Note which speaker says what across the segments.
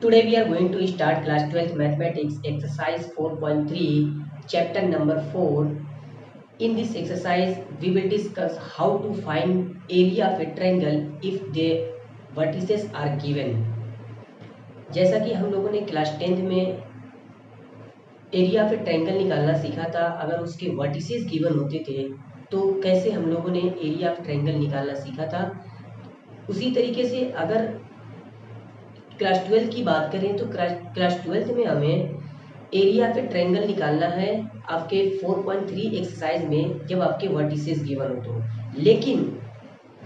Speaker 1: Today we are going to start class 12th mathematics exercise 4.3 chapter number 4. In this exercise we will discuss how to find area of a triangle if the vertices are given. जैसा कि हम लोगों ने class 10th में area of a triangle निकालना सीखा था, अगर उसके वर्टिसेस गिवन होते थे तो कैसे हम लोगों ने एरिया ऑफ ट्रायंगल निकालना सीखा था। उसी तरीके से अगर क्लास 12 की बात करें तो क्लास 12 में हमें एरिया ऑफ ए ट्रायंगल निकालना है आपके 4.3 एक्सरसाइज में, जब आपके वर्टिसेस गिवन हो तो। लेकिन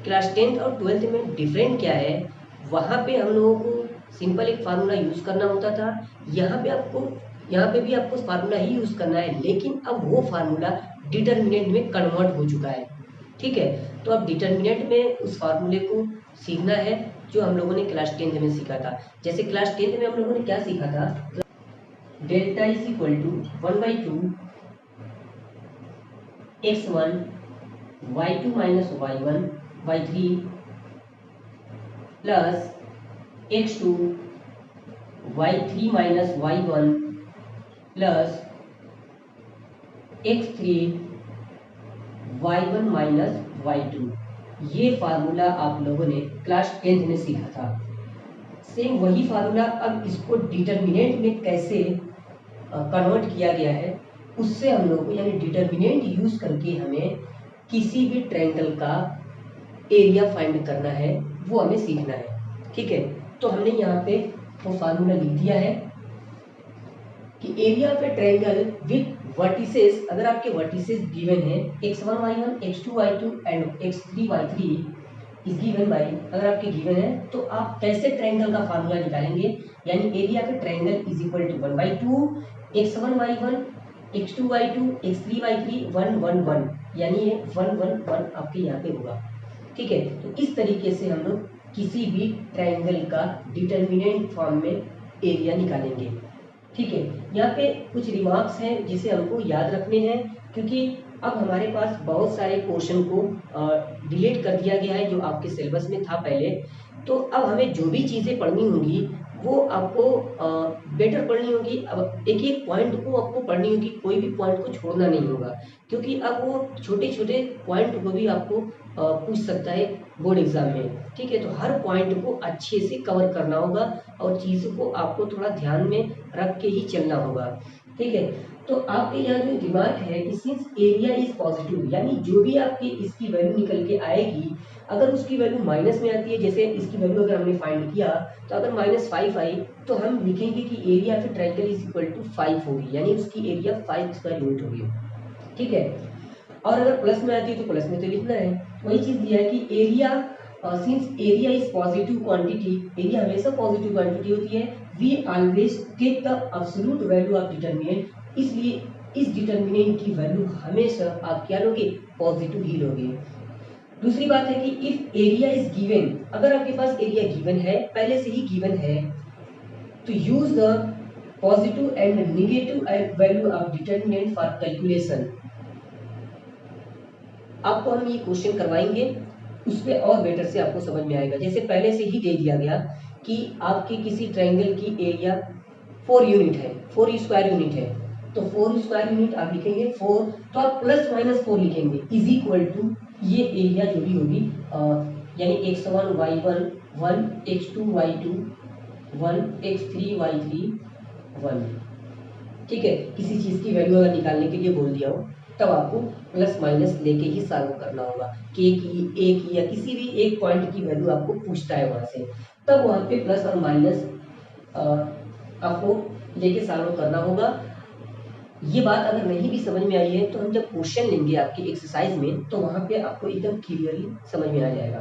Speaker 1: क्लास 10th और 12th में डिफरेंट क्या है, वहाँ पे हम लोगों को सिंपल एक फार्मूला यूज़ करना होता था। यहाँ पे भी आपको फार्मूला ही यूज़ करना है, लेकिन अब वो फार्मूला डिटर्मिनेंट में कन्वर्ट हो चुका है। ठीक है, तो अब डिटर्मिनेंट में उस फार्मूले को सीखना है जो हम लोगों ने क्लास 10th में सीखा था। जैसे क्लास 10th में हम लोगों ने क्या सीखा था, delta is equal to 1/2 x1 y2 minus y1/3 plus x2 y3 minus y1 plus x3 y1 minus y2। ये फार्मूला आप लोगों ने क्लास 10th में सीखा था। सेम वही फार्मूला अब इसको डिटर्मिनेंट में कैसे कन्वर्ट किया गया है, उससे हम लोग को यानी डिटर्मिनेंट यूज करके हमें किसी भी ट्रायंगल का एरिया फाइंड करना है, वो हमें सीखना है। ठीक है, तो हमने यहाँ पे वो फार्मूला लिख दिया है कि area of a triangle with vertices, अगर आपके वर्टिसेस गिवन है x1 y1 x2 y2 and x3 y3 is given by, अगर आपके गिवन है तो आप कैसे ट्रायंगल का फार्मूला निकालेंगे, यानी area of a triangle is equal to 1/2 x1 y1 x2 y2 x3 y3 1 1 1, यानी ये 1 1 1 आपके यहाँ पे होगा। ठीक है, तो इस तरीके से हम लोग किसी भी ट्रायंगल का डिटर्मिनेंट फॉर्म में एरिया निकालेंगे। ठीक है, यहाँ पे कुछ रिमार्क्स हैं जिसे हमको याद रखने हैं, क्योंकि अब हमारे पास बहुत सारे क्वेश्चन को डिलीट कर दिया गया है जो आपके सिलेबस में था पहले। तो अब हमें जो भी चीज़ें पढ़नी होंगी वो आपको बेटर पढ़नी होगी। अब एक एक पॉइंट को आपको पढ़नी होगी, कोई भी पॉइंट को छोड़ना नहीं होगा, क्योंकि अब वो छोटे छोटे पॉइंट को भी आपको पूछ सकता है बोर्ड एग्जाम में। ठीक है, तो हर पॉइंट को अच्छे से कवर करना होगा और चीज़ों को आपको थोड़ा ध्यान में रख के ही चलना होगा। ठीक है, तो आपके यहाँ जो रिमार्क है कि सिंस एरिया इज पॉजिटिव, यानी जो भी आपकी इसकी वैल्यू निकल के आएगी, अगर उसकी वैल्यू माइनस में आती है, जैसे इसकी वैल्यू अगर हमने फाइंड किया तो अगर -5 आई तो हम लिखेंगे कि area of triangle is equal to 5 होगी, यानी उसकी एरिया 5 स्क्वायर यूनिट होगी। ठीक है, और अगर प्लस में आती है तो प्लस में तो लिखना है। वही चीज दिया है कि area since area is positive quantity, area हमेशा पॉजिटिव क्वांटिटी होती है, we always take the absolute value of determinant, इसलिए इस डिटरमिनेंट की वैल्यू हमेशा आप क्या लोगे, पॉजिटिव ही लोगे। दूसरी बात है कि इफ एरिया इज गिवन, अगर आपके पास एरिया गिवन है, पहले से ही गिवन है, तो use the positive and negative value of determinant for calculation. आपको हम ये क्वेश्चन करवाएंगे, उसमें और बेटर से आपको समझ में आएगा। जैसे पहले से ही दे दिया गया कि आपके किसी ट्रायंगल की एरिया 4 यूनिट है, 4 स्क्वायर यूनिट है, तो 4 स्क्वायर यूनिट आप लिखेंगे 4, तो आप +-4 लिखेंगे इज इक्वल टू ये एरिया जो भी होगी, यानी x1 y1 1 x2 y2 1 x3 y3 1। ठीक है, किसी चीज़ की वैल्यू अगर निकालने के लिए बोल दिया हो तब आपको प्लस माइनस लेके ही सॉल्व करना होगा। के की, ए की, या किसी भी एक पॉइंट की वैल्यू आपको पूछता है वहाँ से, तब वहाँ पे प्लस और माइनस आपको लेके सॉल्व करना होगा। ये बात अगर नहीं भी समझ में आई है तो हम जब क्वेश्चन लेंगे आपकी एक्सरसाइज में तो वहाँ पे आपको एकदम क्लियरली समझ में आ जाएगा।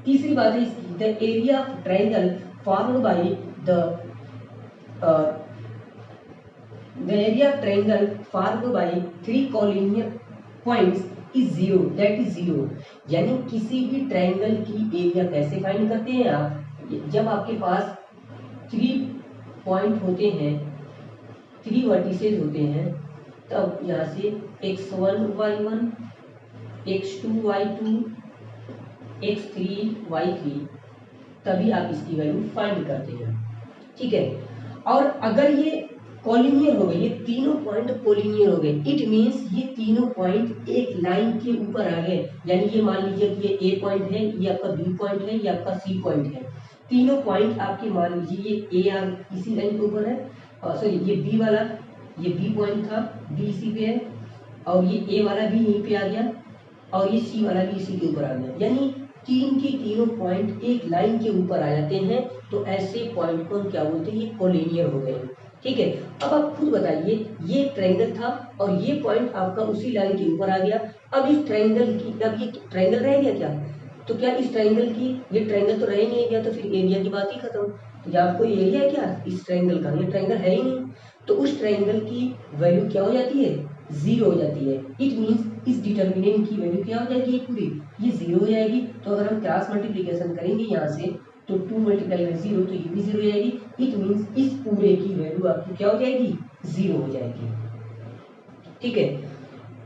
Speaker 1: तीसरी बात है the area of triangle formed by the area of triangle formed by 3 collinear points is 0, that is 0। यानी किसी भी ट्रायंगल की एरिया कैसे फाइंड करते हैं आप, जब आपके पास 3 पॉइंट होते हैं, 3 वर्टिसेस होते हैं, तब यहाँ से x1 y1 x2 y2 x3 y3, तभी आप इसकी वैल्यू फाइंड करते हैं। ठीक है। और अगर ये कॉलिनियर हो गए, ये तीनों पॉइंट कॉलिनियर हो गए, इट मींस ये तीनों पॉइंट एक लाइन के ऊपर आ गए। यानी ये मान लीजिए कि ये ए पॉइंट है, ये आपका बी पॉइंट है, ये आपका सी पॉइंट है। तीनों पॉइंट आपके मान लीजिए ये ए आर इसी लाइन के ऊपर है, सॉरी ये बी वाला, ये बी पॉइंट था, बी इसी पे है, और ये ए वाला भी यहीं पे आ गया, और ये सी वाला भी इसी के ऊपर आ गया। यानी तीन के तीनों पॉइंट एक लाइन के ऊपर आ जाते हैं, तो ऐसे पॉइंट को हम क्या बोलते हैं, ये कोलिनियर हो गए। ठीक है। अब आप खुद बताइए, ये ट्रायंगल था और ये पॉइंट आपका उसी लाइन के ऊपर आ गया। अब इस ट्रायंगल की, अब ये ट्रायंगल रह गया क्या? तो क्या इस ट्रायंगल की, ये ट्रायंगल तो रह ही नहीं गया, तो फिर एरिया की बात ही खत्म। तो यहाँ कोई एरिया है क्या इस ट्रायंगल का? ये ट्रायंगल है ही नहीं। तो उस ट्रायंगल की वैल्यू क्या हो जाती है? जीरो हो जाती है। इट मीन्स इस डिटर्मिनेंट की वैल्यू क्या हो जाएगी? पूरी ये जीरो हो जाएगी। तो अगर हम क्रॉस मल्टीप्लिकेशन करेंगे यहाँ से, तो 2 मल्टीप्लाई बाई जीरो, तो ये भी जीरो हो जाएगी। इट मीन्स इस पूरे की वैल्यू आपकी क्या हो जाएगी? जीरो हो जाएगी। ठीक है।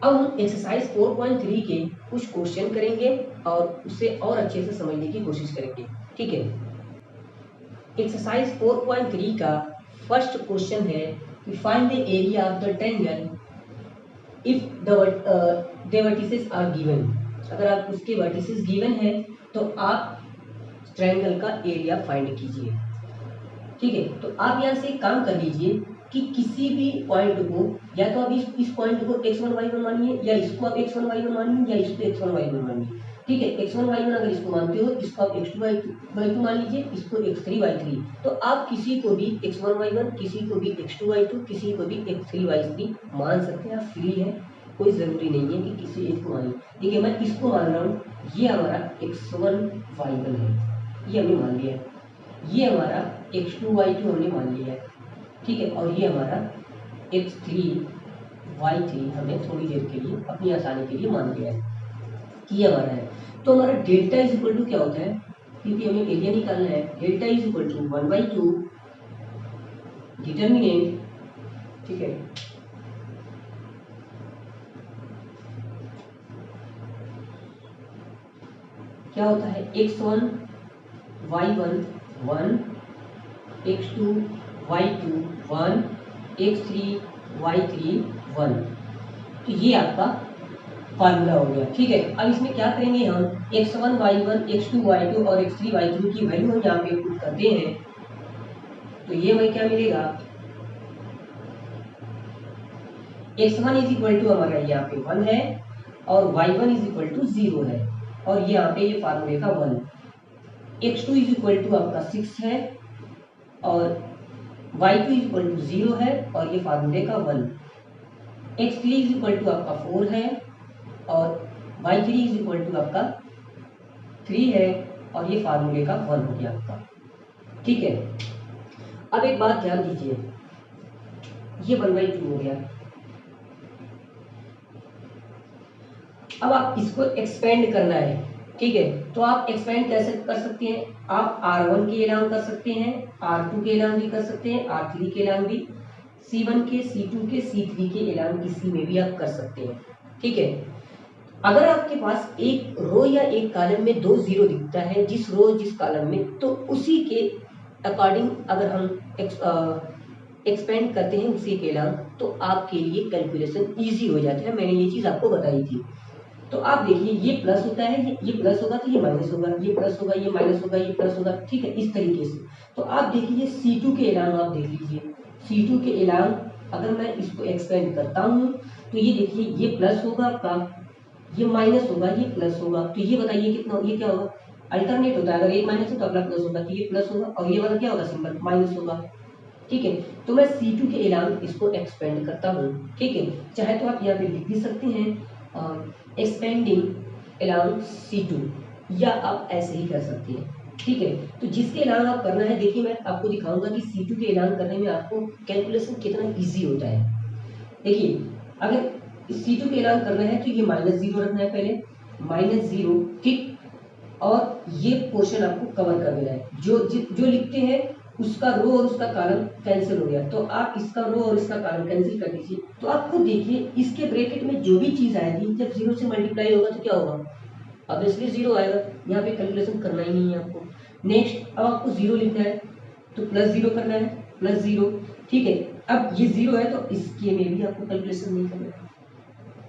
Speaker 1: अब हम एक्सरसाइज 4.3 के कुछ क्वेश्चन करेंगे और उसे और अच्छे से समझने की कोशिश करेंगे। ठीक है। एक्सरसाइज 4.3 का फर्स्ट क्वेश्चन है कि find the area of the triangle if the vertices are given. अगर आप उसके वर्टिसेस गिवन है तो आप ट्रायंगल का एरिया फाइंड कीजिए। ठीक है। तो आप यहाँ से एक काम कर लीजिए कि किसी भी पॉइंट को, या तो आप इस पॉइंट को x1 y1 मानिए, या इसको आप x1 y1 मानिए, या इसको x1 y1 मानिए। ठीक है। x1 y1 अगर इसको मानते हो, इसको आप x2 y2 मान लीजिए, इसको x3 y3। तो आप किसी को भी x1 y1, किसी को भी x2 y2, किसी को भी x3 y3 मान सकते हैं। आप फ्री है, कोई ज़रूरी नहीं है कि किसी एक को मानिए। ठीक है। मैं इसको मान रहा हूँ, ये हमारा x1 y1 है, ये हमने मान लिया। ये हमारा x2 y2 हमने मान लिया है। ठीक है। और ये हमारा x3 y3 हमने थोड़ी देर के लिए अपनी आसानी के लिए मान लिया है कि ये हमारा है। तो हमारा डेल्टा इज इक्वल टू क्या होता है, क्योंकि हमें एरिया निकालना है। Delta is equal to 1/2 determinant. ठीक है। क्या होता है? x1 y1 1, x2 y2 1, x3 y3 1। तो ये आपका फार्मूला हो गया। ठीक है। अब इसमें क्या करेंगे हम, x1 y1 x2 y2 और x3 y3 की वैल्यू हम यहाँ पे पुट करते हैं। तो ये हमें क्या मिलेगा, x1 इज इक्वल टू हमारा यहाँ पे 1 है, और y1 इज इक्वल टू 0 है, और यहाँ पे ये फार्मूले का 1। x2 इज इक्वल टू आपका 6 है, और y2 इज इक्वल टू 0 है, और ये फार्मूले का 1। x3 इज इक्वल टू आपका 4 है, और y3 इज इक्वल टू आपका 3 है, और ये फार्मूले का 1 हो गया आपका। ठीक है। अब एक बात ध्यान दीजिए, ये 1/2 हो गया। अब आप इसको एक्सपेंड करना है। ठीक है। तो आप एक्सपेंड कैसे कर सकते हैं? आप R1 के एलान कर सकते हैं, R2 के एलान भी कर सकते हैं, R3 के एलान भी, C1 के, C2 के, C3 के एलान किसी में भी आप कर सकते हैं। ठीक है। अगर आपके पास एक रो या एक कॉलम में 2 0 दिखता है, जिस रो जिस कॉलम में, तो उसी के अकॉर्डिंग अगर हम एक्सपेंड करते हैं उसी के एलान, तो आपके लिए कैलकुलेशन इजी हो जाता है। मैंने ये चीज़ आपको बताई थी। तो आप देखिए, ये प्लस होता है, ये प्लस होगा तो ये माइनस होगा, ये प्लस होगा, ये माइनस होगा, ये प्लस होगा। ठीक है। इस तरीके से तो आप देखिए C2 के एलान आप देख लीजिए। C2 के एलान अगर मैं इसको एक्सपेंड करता हूँ, तो ये देखिए, ये प्लस होगा आपका, ये माइनस होगा, ये प्लस होगा। तो ये बताइए कितना, ये क्या होगा? अल्टरनेट होता है, अगर एक माइनस है तो अगला प्लस होगा, तो ये प्लस होगा, और ये वाला क्या होगा? सिंबल माइनस होगा। ठीक है। तो मैं C2 के एलान इसको एक्सपेंड करता हूँ। ठीक है। चाहे तो आप यहाँ पे लिख भी सकते हैं एक्सपेंडिंग एलान C2, या आप ऐसे ही कर सकते हैं। ठीक है। तो जिसके एलान आप करना है, देखिए मैं आपको दिखाऊंगा कि C2 के एलान करने में आपको कैलकुलेशन कितना इजी होता है। देखिए, अगर C2 के एलान करना है तो ये -0 रखना है पहले, -0। ठीक। और ये पोर्शन आपको कवर कर देना है। जो लिखते हैं उसका रो और उसका कॉलम कैंसिल हो गया, तो आप इसका रो और इसका कॉलम कैंसिल कर दीजिए। तो आप खुद देखिए, इसके ब्रैकेट में जो भी चीज़ आएगी, जब 0 से मल्टीप्लाई होगा तो क्या होगा? ऑब्वियसली 0 आएगा। यहाँ पे कैलकुलेशन करना ही नहीं है आपको। नेक्स्ट, अब आपको 0 लिखना है, तो प्लस 0 करना है, प्लस 0। ठीक है, अब ये 0 है तो इसके में भी आपको कैलकुलेशन नहीं करना है।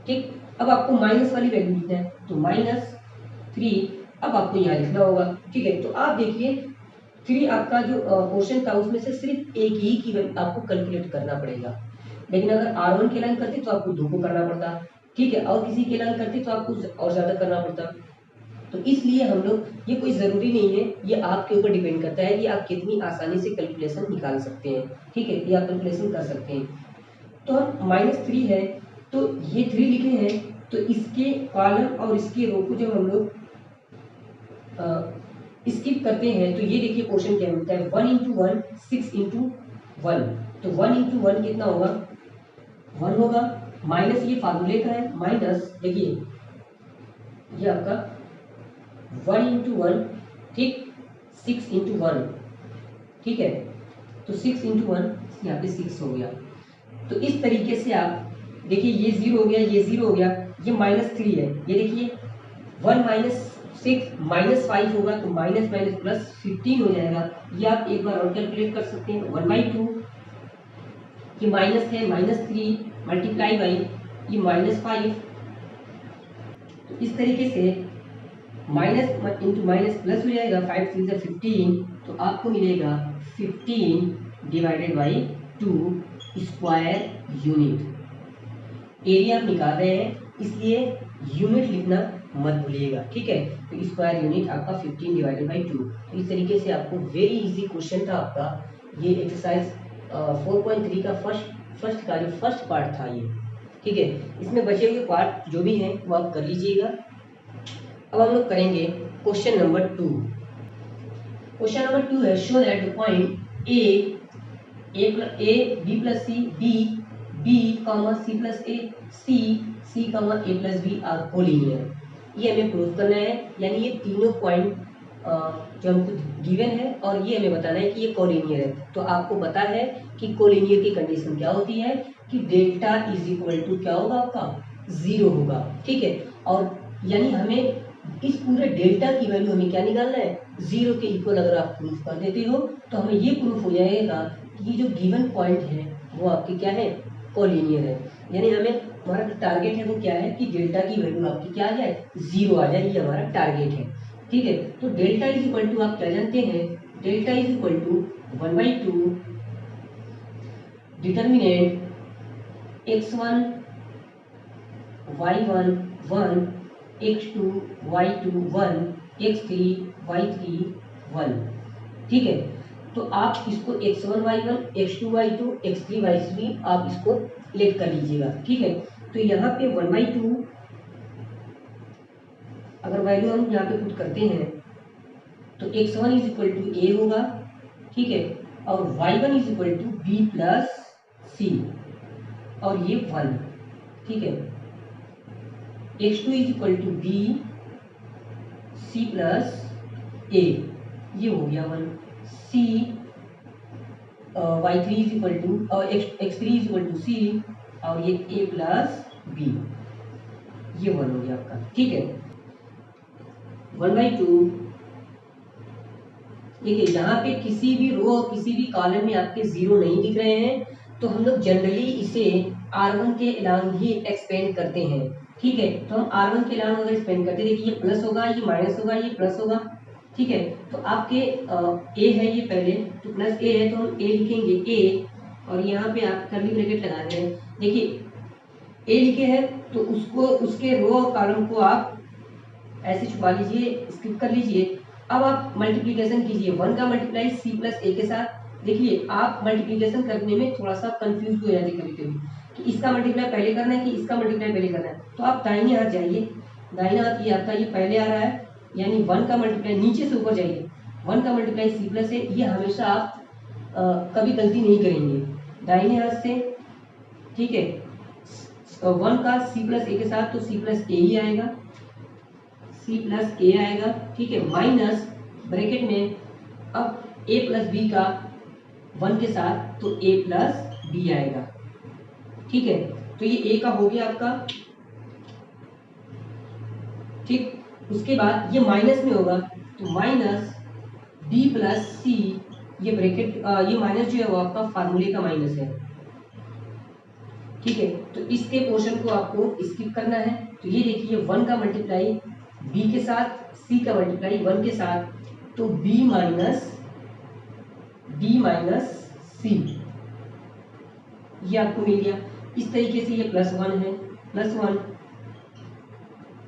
Speaker 1: ठीक, अब आपको माइनस वाली वैल्यू लिखना है, तो -3 अब आपको यहाँ लिखना होगा। ठीक है, तो आप देखिए 3 आपका जो क्वेश्चन था उसमें से सिर्फ एक ही की वैल्यू आपको कैलकुलेट करना पड़ेगा, लेकिन अगर R1 के लाइन करते तो आपको 2 को करना पड़ता। ठीक है, और किसी के लाइन करते तो आपको और ज़्यादा करना पड़ता। तो इसलिए हम लोग, ये कोई ज़रूरी नहीं है, ये आपके ऊपर डिपेंड करता है कि आप कितनी आसानी से कैलकुलेशन निकाल सकते हैं। ठीक है, ये आप कैलकुलेशन कर सकते हैं। तो हम -3 है तो ये 3 लिखे हैं, तो इसके कॉलम और इसके रो को जब हम लोग स्किप करते हैं तो ये देखिए क्वेश्चन क्या मिलता है, 1 × 1 6 × 1। तो 1 × 1 कितना होगा, 1 होगा, माइनस ये फार्मूले का है, माइनस देखिए ये आपका 1 × 1, ठीक, 6 × 1। ठीक है, तो 6 × 1 यहाँ पे 6 हो गया। तो इस तरीके से आप देखिए ये 0 हो गया, ये 0 हो गया, ये -3 है, ये देखिए 1 - 6 -5 होगा तो माइनस माइनस प्लस 15 हो जाएगा। ये आप एक बार और कैलकुलेट कर सकते हैं, 1/2 ये माइनस है, -3 मल्टीप्लाई बाई ये -5। तो इस तरीके से माइनस इंटू माइनस प्लस हो जाएगा, 5 3 से 15, तो आपको मिलेगा 15 divided by 2 square unit. Area आप निकाल रहे हैं इसलिए यूनिट लिखना मत भूलिएगा। ठीक है, तो स्क्वायर यूनिट आपका 15 डिवाइडेड बाई 2। तो इस तरीके से आपको वेरी इजी क्वेश्चन था आपका, ये एक्सरसाइज 4.3 का फर्स्ट पार्ट था ये। ठीक है, इसमें बचे हुए पार्ट जो भी हैं वो आप कर लीजिएगा। अब हम लोग करेंगे क्वेश्चन नंबर 2। क्वेश्चन नंबर 2 है, show that the point A B plus C B comma C plus A C comma A plus B are collinear. ये हमें प्रूव करना है, यानी ये तीनों पॉइंट जो हमको गिवन है और ये हमें बताना है कि ये कोलिनियर है। तो आपको पता है कि कोलिनियर की कंडीशन क्या होती है कि डेल्टा इज इक्वल टू क्या होगा आपका 0 होगा। ठीक है, और यानी हमें इस पूरे डेल्टा की वैल्यू हमें क्या निकालना है, 0 के इक्वल अगर आप प्रूफ कर देते हो तो हमें ये प्रूफ हो जाएगा कि ये जो गिवन पॉइंट है वो आपके क्या है, कोलिनियर है। यानी हमें हमारा जो टारगेट है वो क्या है कि डेल्टा की वैल्यू आपकी क्या आ जाए, 0 आ जाए, ये हमारा टारगेट है। ठीक है, तो डेल्टा इज इक्वल टू आप क्या जानते हैं, delta is equal to 1/2 determinant x1 y1 1 x2 y2 1 x3 y3 1। ठीक है, तो आप इसको x1 y1 x2 y2 x3 y3 आप इसको लेट कर लीजिएगा। ठीक है, तो यहाँ पे 1/2 अगर वैल्यू हम यहाँ पे पुट करते हैं तो x1 इज इक्वल टू ए होगा। ठीक है, और y1 is equal to B plus C और ये 1। ठीक है, x2 is equal to B C plus A, ये हो गया 1। सी y3 इज इक्वल टू और x3 इज इक्वल टू सी और ये a प्लस बी, ये 1 हो गया आपका। ठीक है, 1/2। देखिए यहाँ पे किसी भी रो किसी भी कॉलम में आपके 0 नहीं दिख रहे हैं तो हम लोग जनरली इसे R1 के अलावा ही एक्सपेंड करते हैं। ठीक है, तो हम R1 के अलावा अगर एक्सपेंड करते हैं, देखिए ये प्लस होगा, ये माइनस होगा, ये प्लस होगा। ठीक है, तो आपके ए है ये पहले, तो प्लस ए है तो हम ए लिखेंगे ए, और यहाँ पे आप कर्ली ब्रैकेट लगा रहे हैं। देखिए ए लिखे हैं तो उसको उसके रो और कॉलम को आप ऐसे छुपा लीजिए, स्किप कर लीजिए। अब आप मल्टीप्लिकेशन कीजिए 1 का मल्टीप्लाई सी प्लस ए के साथ। देखिए आप मल्टीप्लिकेशन करने में थोड़ा सा कंफ्यूज हो जाते कभी कभी कि इसका मल्टीप्लाई पहले करना है कि इसका मल्टीप्लाई पहले करना है। तो आप दाहिने हाथ जाइए, दाहिने हाथ ये आपका ये पहले आ रहा है, यानी 1 का मल्टीप्लाई नीचे से ऊपर जाइए, 1 का मल्टीप्लाई सी प्लस ए, ये हमेशा आप कभी गलती नहीं करेंगे दाहिने हाथ से। ठीक है, 1 का सी प्लस ए के साथ तो सी प्लस ए ही आएगा, सी प्लस ए आएगा। ठीक है, माइनस ब्रैकेट में अब ए प्लस बी का 1 के साथ तो ए प्लस बी आएगा। ठीक है, तो ये ए का हो गया आपका। ठीक, उसके बाद ये माइनस में होगा तो माइनस बी प्लस सी ये ब्रैकेट ये माइनस जो है वो आपका फार्मूले का माइनस है, ठीक है। तो इसके पोर्शन को आपको स्किप करना है। तो ये देखिए 1 का मल्टीप्लाई बी के साथ, सी का मल्टीप्लाई 1 के साथ, तो बी माइनस सी ये आपको मिल गया। इस तरीके से ये +1 है, +1।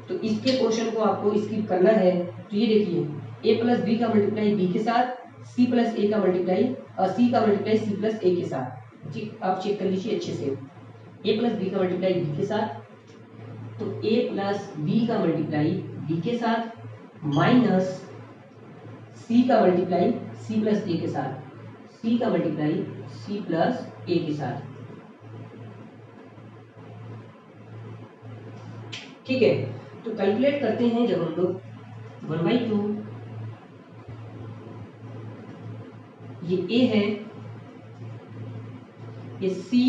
Speaker 1: तो इसके पोर्शन को आपको स्किप करना है। तो ये देखिए a प्लस बी का मल्टीप्लाई बी के साथ, c प्लस ए का मल्टीप्लाई सी का मल्टीप्लाई सी प्लस ए के साथ। जी आप चेक कर लीजिए अच्छे से। a प्लस बी का मल्टीप्लाई बी के साथ, तो a प्लस बी का मल्टीप्लाई बी के साथ माइनस c का मल्टीप्लाई c प्लस ए के साथ, c का मल्टीप्लाई c प्लस ए के साथ, ठीक है। तो कैलकुलेट करते हैं जब हम लोग 1/2, ये a है, ये c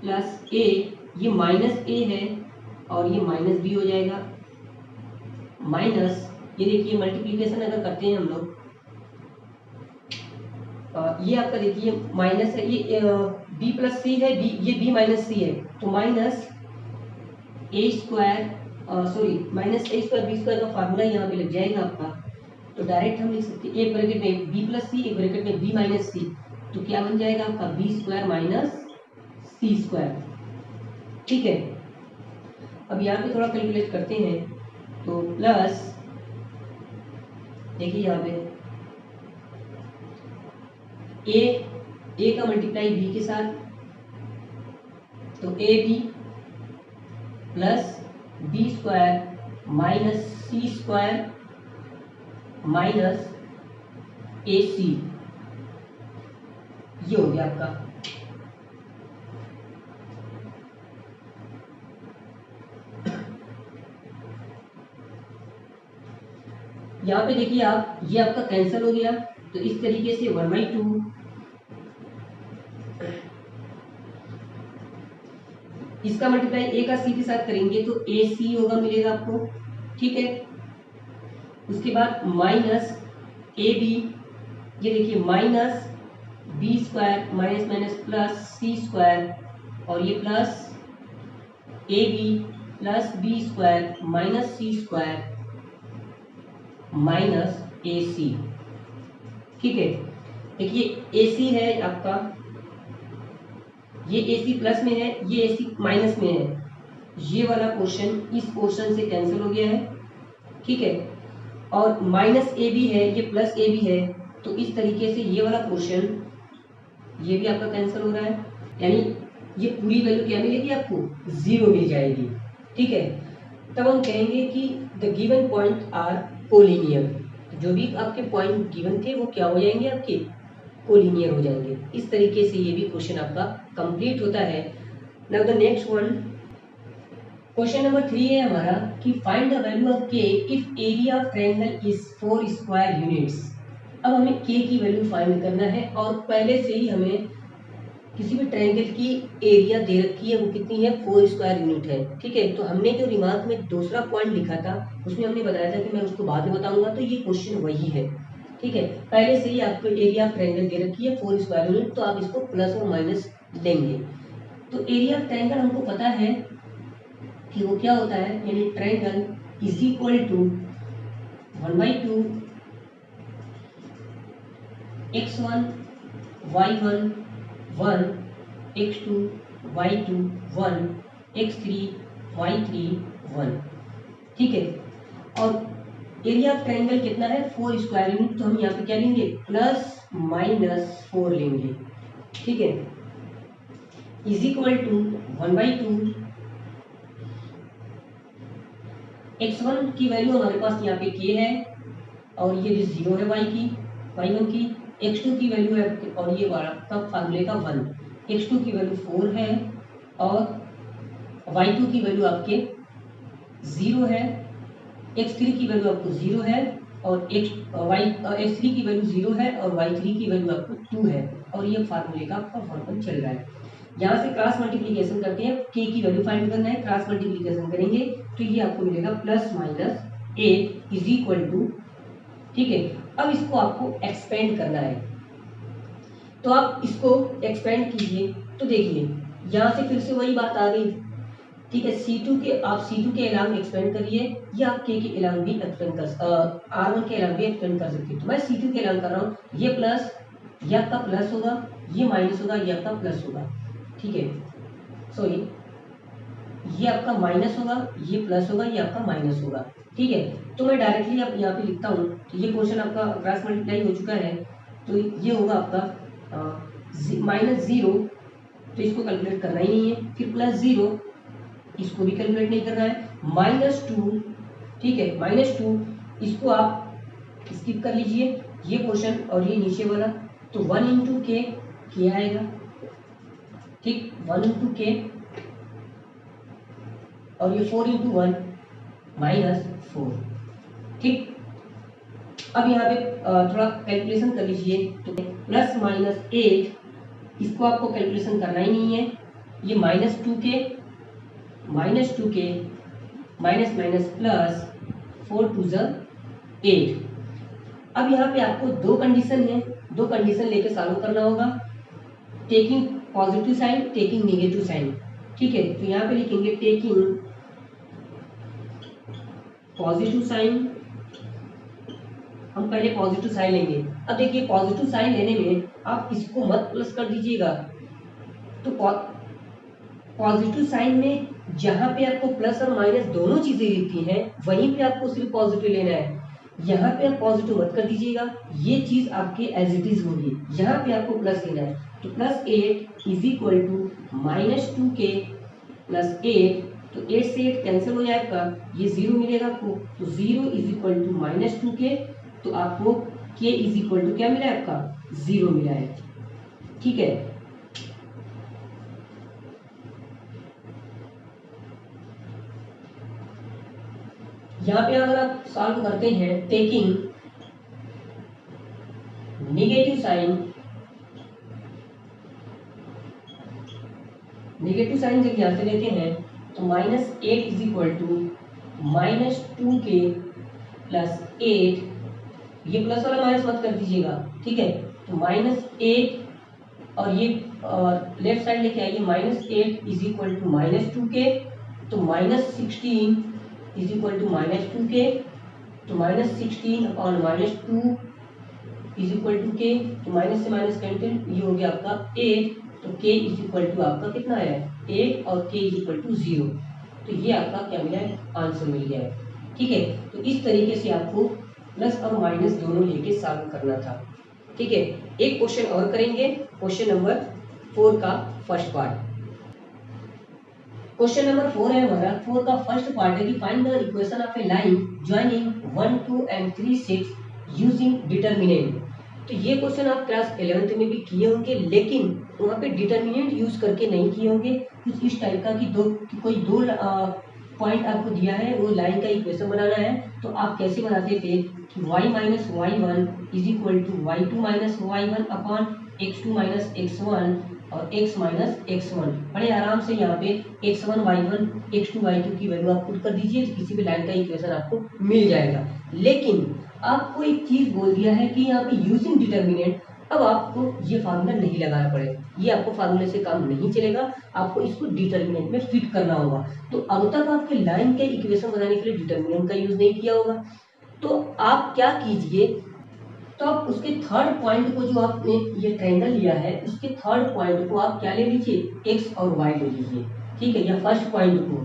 Speaker 1: प्लस a, ये माइनस a है और ये माइनस b हो जाएगा, माइनस ये देखिए मल्टीप्लिकेशन अगर करते हैं हम लोग, ये आपका देखिए माइनस है, ये b प्लस सी है, ये b माइनस सी है, तो माइनस ए स्क्वायर माइनस ए स्क्वायर बी स्क्वायर का फार्मूला यहाँ पे लग जाएगा आपका। तो डायरेक्ट हम लिख सकते हैं एक ब्रैकेट में बी प्लस सी, एक ब्रैकेट में बी माइनस सी, तो क्या बन जाएगा आपका B square minus C square, ठीक है। अब यहाँ पे थोड़ा कैलकुलेट करते हैं, तो प्लस देखिए यहाँ पे ए का मल्टीप्लाई बी के साथ, तो A B plus B square minus C square minus A C, ये हो गया आपका। यहाँ पे देखिए आप, ये आपका कैंसिल हो गया। तो इस तरीके से 1/2 इसका मल्टीप्लाई ए का सी के साथ करेंगे तो ए सी होगा, मिलेगा आपको, ठीक है। उसके बाद माइनस ए बी, ये देखिए minus B square minus minus plus C square, और ये plus A B plus B square minus C square minus A C, ठीक है। देखिए ए सी है आपका, ये ए सी प्लस में है, ये ए सी माइनस में है, ये वाला पोर्शन इस पोर्शन से कैंसिल हो गया है, ठीक है। और माइनस ए बी है, ये प्लस ए बी है, तो इस तरीके से ये वाला पोर्शन ये भी आपका कैंसिल हो रहा है, यानी ये पूरी वैल्यू क्या मिलेगी आपको 0 मिल जाएगी, ठीक है। तब हम कहेंगे कि the given point are collinear, जो भी आपके पॉइंट गिवन थे वो क्या हो जाएंगे आपके कोलिनियर हो जाएंगे। इस तरीके से ये भी क्वेश्चन आपका कंप्लीट होता है। Now the next one, question number 3 है हमारा कि find the value of k if area of triangle is 4 square units. अब हमें k की वैल्यू फाइंड करना है और पहले से ही हमें किसी भी ट्रायंगल की एरिया दे रखी है, वो कितनी है 4 स्क्वायर यूनिट है, ठीक है। तो हमने जो रिमार्क में दूसरा पॉइंट लिखा था उसमें हमने बताया था कि मैं उसको बाद में बताऊंगा, तो ये क्वेश्चन वही है, ठीक है। पहले से ही आपको एरिया ऑफ ट्रायंगल दे रखी है 4 स्क्वायर यूनिट, तो आप इसको प्लस और माइनस लेंगे। तो एरिया ऑफ ट्रायंगल हमको पता है कि वो क्या होता है, यानी triangle is equal to 1/2 x1 y1 1 x2 y2 1 x3 y3 1, ठीक है। और एरिया ऑफ ट्रायंगल कितना है 4 स्क्वायर यूनिट, तो हम यहाँ पे क्या लेंगे प्लस माइनस 4 लेंगे, ठीक है। इज इक्वल टू 1/2 x1 की वैल्यू हमारे पास यहाँ पे k है और ये भी 0 है y1 की, x2 की वैल्यू है और ये आपका फार्मूले का 1, x2 की वैल्यू 4 है और y2 की वैल्यू आपके 0 है, x3 की वैल्यू आपको 0 है और x3 की वैल्यू 0 है और y3 की वैल्यू आपको 2 है, और ये फार्मूले का आपका फॉर्मूला चल रहा है। यहाँ से क्रॉस मल्टीप्लिकेशन करते हैं, k की वैल्यू फाइंड करना है, क्रॉस मल्टीप्लिकेशन करेंगे तो ये आपको मिलेगा plus minus 8 is equal to, ठीक है। अब इसको आपको एक्सपेंड करना है, तो आप इसको एक्सपेंड कीजिए तो देखिए यहाँ से फिर से वही बात आ गई, ठीक है। C2 के आप C2 के अलावा एक्सपेंड करिए या आप K के अलावा भी एक्सपेंड कर R1 के अलावा भी एक्सपेंड कर सकते हैं। तो मैं C2 के अलावा कर रहा हूँ, ये प्लस ये आपका प्लस होगा, ये माइनस होगा, ये आपका प्लस होगा, ठीक है। सॉरी, ये आपका माइनस होगा, ये प्लस होगा, ये आपका माइनस होगा, ठीक है। तो मैं डायरेक्टली आप यहाँ पे लिखता हूँ, तो ये क्वेश्चन आपका क्रॉस मल्टीप्लाई हो चुका है, तो ये होगा आपका -0, तो इसको कैलकुलेट करना ही नहीं है। फिर +0, इसको भी कैलकुलेट नहीं करना है। -2, ठीक है, -2, इसको आप स्किप कर लीजिए, ये क्वेश्चन और ये नीचे वाला। तो 1 इंटू के आएगा, ठीक, 1 इंटू के, और ये 4 इंटू 1 -4, ठीक। अब यहाँ पे थोड़ा कैलकुलेशन कर लीजिए, तो +-8, इसको आपको कैलकुलेशन करना ही नहीं है। ये -2k माइनस माइनस प्लस 4 2 8। अब यहाँ पे आपको दो कंडीशन है, दो कंडीशन लेके सॉल्व करना होगा, taking positive sign, taking negative sign, ठीक है। तो यहाँ पे लिखेंगे टेकिंग पॉजिटिव साइन, हम पहले पॉजिटिव साइन लेंगे। अब देखिए पॉजिटिव साइन लेने में आप इसको मत प्लस कर दीजिएगा, तो पॉजिटिव साइन में जहां पे आपको प्लस और माइनस दोनों चीजें लिखी हैं वहीं पे आपको सिर्फ पॉजिटिव लेना है, यहाँ पे आप पॉजिटिव मत कर दीजिएगा, ये चीज आपके एज इट इज होगी, यहाँ पे आपको प्लस लेना है। तो +8 इज इक्वल टू -2k + 8, तो 8 से 8 कैंसिल हो जाएगा, ये 0 मिलेगा आपको, तो 0 इज इक्वल टू -2k, तो आपको k इज इक्वल टू क्या मिला है आपका 0 मिला है, ठीक है। यहाँ पे अगर आप सॉल्व करते हैं taking negative sign, negative sign जब यहाँ से लेते हैं तो -8 इज इक्वल टू -2k + 8, ये प्लस वाला माइनस मत कर दीजिएगा, ठीक है। तो -8 और ये लेफ्ट साइड लेके आइए, -8 इज इक्वल टू -2k, तो -16 इज इक्वल टू -2k, तो -16 upon -2 is equal to k, तो माइनस से माइनस कैंसिल, ये हो गया आपका 8, तो k इज इक्वल टू आपका कितना है 8 और k इज इक्वल टू 0, तो ये आपका क्या मिला है आंसर मिल गया है, ठीक है। तो इस तरीके से आपको प्लस और माइनस दोनों लेके सॉल्व करना था, ठीक है। एक क्वेश्चन और करेंगे, क्वेश्चन नंबर 4 का फर्स्ट पार्ट। क्वेश्चन नंबर 4 है हमारा, 4 का फर्स्ट पार्ट है कि find the equation of A line joining 1 2 and 3 6 using determinant. तो ये क्वेश्चन आप क्लास 11th में भी किए होंगे, लेकिन वहाँ पे डिटरमिनेंट यूज करके नहीं किए होंगे। कुछ इस टाइप का कि कोई दो पॉइंट आपको दिया है, वो लाइन का इक्वेशन बनाना है, तो आप कैसे बनाते थे कि y minus y1 is equal to y2 minus y1 upon x2 minus x1 और x माइनस x1। बड़े आराम से यहाँ पे x1 y1 x2 y2 की वैल्यू आप पुट कर दीजिए, तो किसी भी लाइन का इक्वेशन आपको मिल जाएगा। लेकिन आपको एक चीज बोल दिया है कि यहाँ पे यूजिंग डिटरमिनेंट, अब आपको ये फार्मूला नहीं लगाना पड़ेगा, ये आपको फार्मूले से काम नहीं चलेगा, आपको इसको डिटरमिनेंट में फिट करना होगा। तो अब तक आपके लाइन के इक्वेशन बनाने के लिए डिटरमिनेंट का यूज नहीं किया होगा, तो आप क्या कीजिए, तो आप उसके थर्ड पॉइंट को, जो आपने ये ट्रायंगल लिया है, उसके थर्ड पॉइंट को आप क्या ले लीजिए x और y ले लीजिए, ठीक है, या फर्स्ट पॉइंट को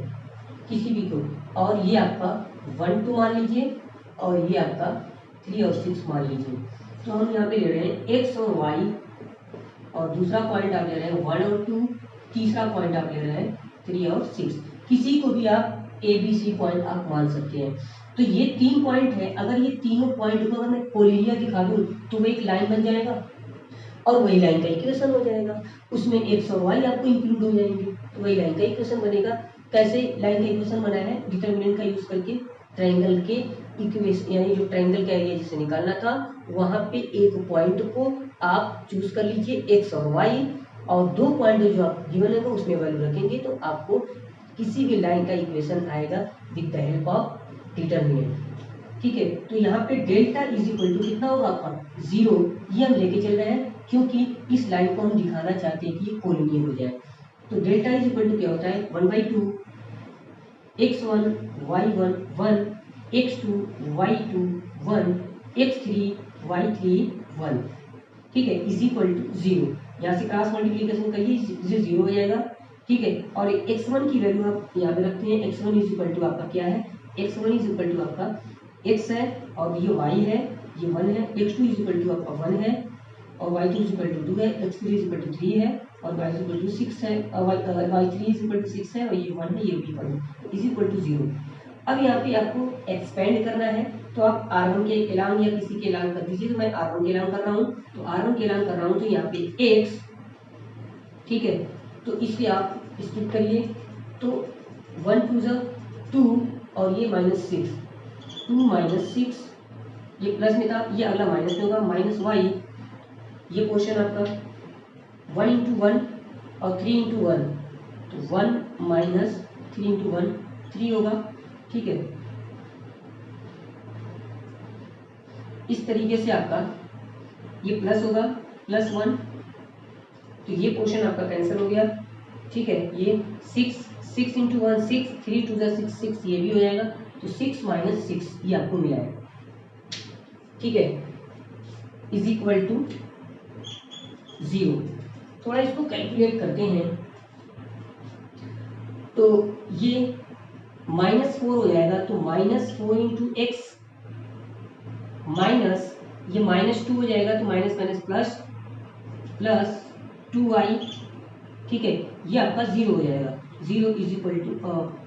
Speaker 1: किसी भी को, और ये आपका 1 2 मान लीजिए और ये आपका 3 और 6 मान लीजिए। तो हम यहाँ पे ले रहे हैं x और y, और दूसरा पॉइंट आप ले रहे हैं 1 और 2, तीसरा पॉइंट आप ले रहे हैं 3 और 6। किसी को भी आप a b c पॉइंट आप मान सकते हैं। तो ये 3 पॉइंट है, अगर ये तीनों पॉइंट को अगर मैं कोलिनियर दिखा दूं तो वो एक लाइन बन जाएगा और वही लाइन का इक्वेशन हो जाएगा, उसमें x और y आपको इंक्लूड हो जाएंगे, तो वही लाइन का इक्वेशन बनेगा। कैसे लाइन का इक्वेशन बनाया है, डिटरमिनेंट का यूज करके ट्रायंगल के इक्वेशन, यानी जो ट्रायंगल का एरिया जिसे निकालना था, वहां पे एक पॉइंट को आप चूज कर लीजिए x और y, और दो पॉइंट जो आप गिवन है उसमें वैल्यू रखेंगे, तो आपको किसी भी लाइन का इक्वेशन आएगा with the help of determinant, ठीक है। तो यहाँ पे डेल्टा इज इक्वल टू कितना होगा आपका 0, ये हम लेके चल रहे हैं क्योंकि इस लाइन को हम दिखाना चाहते हैं कि ये कोलिनियर हो जाए। तो डेल्टा इज इक्वल टू क्या होता है 1/2 x1 y1 1 x2 y2 1 x3 y3 1, ठीक है, इज इक्वल टू 0। यहाँ से क्रॉस मल्टीप्लीकेशन करिए, इसे 0 हो जाएगा, ठीक है। और x1 की वैल्यू आप यहाँ पे रखते हैं, x1 इज इक्वल टू आपका क्या है, x1 इज इक्वल टू आपका x है और ये y है, ये 1 है, x2 इज इक्वल टू आपका 1 है और y2 इज इक्वल टू 2 है, x3 इज इक्वल टू 3 है और y इज इक्वल टू 6 है, y3 इज इक्वल टू 6 है और ये 1 है, ये भी 1 है, इज इक्वल टू 0। अब यहाँ पे आपको एक्सपेंड करना है, तो आप R1 के एलांग या किसी के एलांग कर दीजिए। तो मैं R1 के एलांग कर रहा हूँ, तो R1 के एलांग कर रहा हूँ, तो यहाँ पे x, ठीक है, तो इसलिए आप स्प्लिट करिए, तो 1 2 2 और ये -6, 2 -6, ये प्लस में था, ये अगला माइनस में होगा, माइनस y, ये क्वेश्चन आपका 1 × 1 और 3 × 1, तो 1 - 3 × 1 3 होगा, ठीक है। इस तरीके से आपका ये प्लस होगा, +1, तो ये पोर्शन आपका कैंसिल हो गया, ठीक है। ये 6 × 1 6, 3 × 2 6 6, ये भी हो जाएगा, तो 6 - 6 ये आपको मिला है, ठीक है, इज इक्वल टू 0। थोड़ा इसको कैलकुलेट करते हैं, तो ये -4 हो जाएगा, तो -4 × x माइनस ये -2 हो जाएगा, तो minus minus plus plus 2y, ठीक है, ये आपका 0 हो जाएगा, 0 इज इक्वल टू,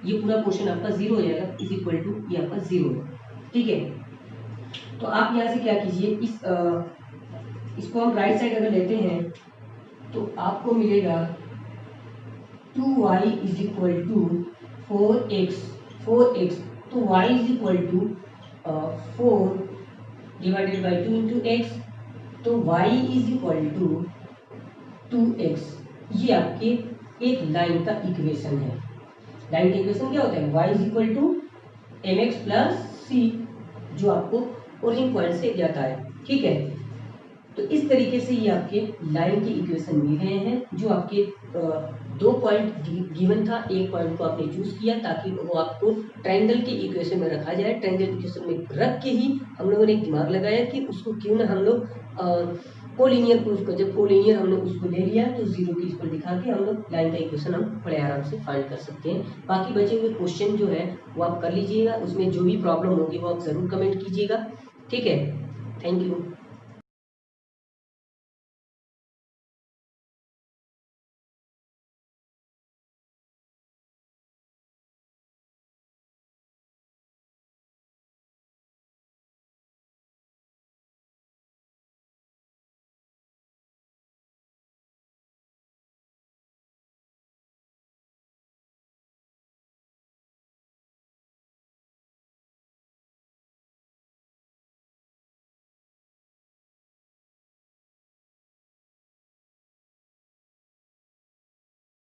Speaker 1: ये पूरा पोर्शन आपका 0 हो जाएगा, इज इक्वल टू ये आपका 0 है, ठीक है। तो आप यहाँ से क्या कीजिए, इसको हम राइट साइड अगर लेते हैं तो आपको मिलेगा 2y is equal to 4x, तो y is equal to 4 divided by 2 into X, तो y is equal to 2x। ये आपके एक लाइन का इक्वेशन है। लाइन का इक्वेशन क्या होता है, y is equal to mx plus c, जो आपको ओरिजिन पॉइंट से जाता है, ठीक है। तो इस तरीके से ये आपके लाइन के इक्वेशन मिल गए हैं, जो आपके 2 पॉइंट गिवन था, एक पॉइंट को आपने चूज किया ताकि वो आपको ट्रायंगल के इक्वेशन में रखा जाए। ट्रायंगल इक्वेशन में रख के ही हम लोगों ने एक दिमाग लगाया कि उसको क्यों ना हम लोग कोलिनियर प्रूफ कर, जब कोलिनियर हमने उसको ले लिया तो 0 की इसको दिखा के हम लोग लाइन का इक्वेशन हम बड़े आराम से फाइंड कर सकते हैं। बाकी बचे हुए क्वेश्चन जो है वो आप कर लीजिएगा, उसमें जो भी प्रॉब्लम होगी वो आप ज़रूर कमेंट कीजिएगा, ठीक है। Thank you.